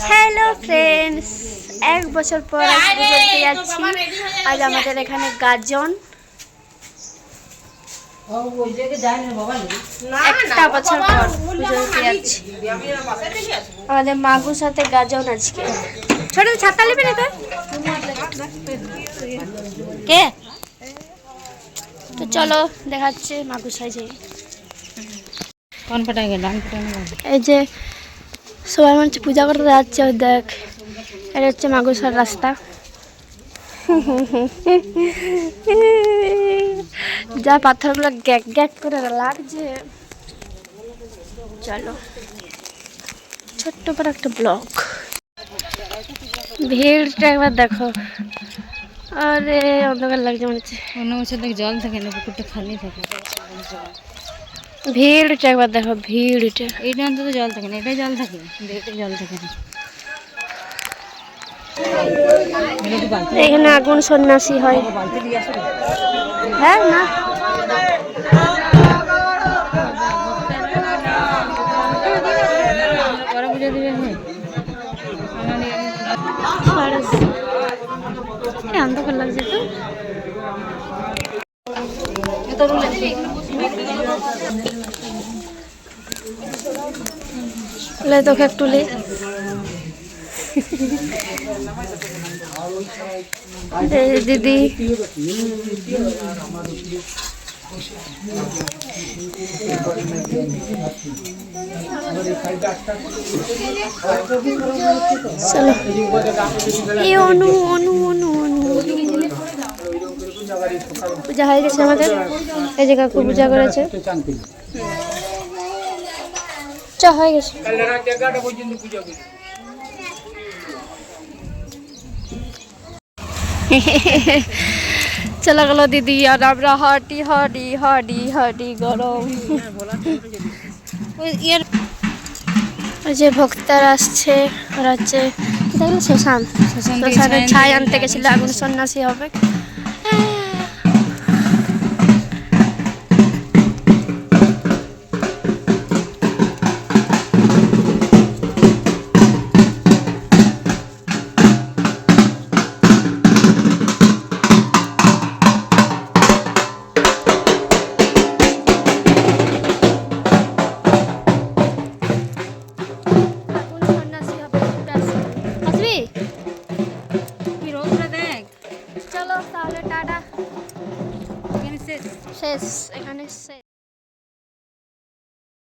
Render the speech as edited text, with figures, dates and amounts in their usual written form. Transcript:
Hello friends, এক বছর পর আজ পুজো দিতে যাচ্ছি। আজ আমাদের এখানে গাজন, একটা বছর পর পুজো দিতে যাচ্ছি। আমাদের মাগুর সাথে গাজন আজকে। ছোট ছাতা নেবে না কে? তো চলো দেখাচ্ছে মাগুর সাইজে। এই যে সবাই মনে পূজা করতে যাচ্ছে, দেখ এটা হচ্ছে মাগুসার রাস্তা। যা পাথরগুলো গ্যাক গ্যাক করে লাগছে। চলো, ছোট্ট করে একটা ব্লক। ভিড়টা একবার দেখো, আরে অন্ধকার লাগছে মনে হচ্ছে। অন্য বছর দেখ জল থাকে না, পুকুরটা খালি থাকে। ভিড়টা একবার দেখো, ভিড়টা। এইটা অন্তত জল থাকে না, এটাই জল থাকে, এটাই জল থাকে না। এখানে আগুন সন্ন্যাসী হয়। হ্যাঁ না, পরে পুজো দিবে। অন্ধকার লাগছে তো তোকে একটু দিদি চলো। এই অনু অনু অনু অনু পূজা হয়ে গেছে আমাদের। এই যে কাকু পূজা করেছে, হয়ে গেছে। চলে গেল দিদি, আর আমরা হাঁটি হাঁটি হাঁটি হাঁটি গরম। ওই যে ভক্তারা আসছে, আর হচ্ছে দেখলো শ্মশান, শ্মশানের ছাই আনতে গেছিল, আগুন সন্ন্যাসী হবে। চলো তাহলে টাটা, শেষ এখানে শেষ।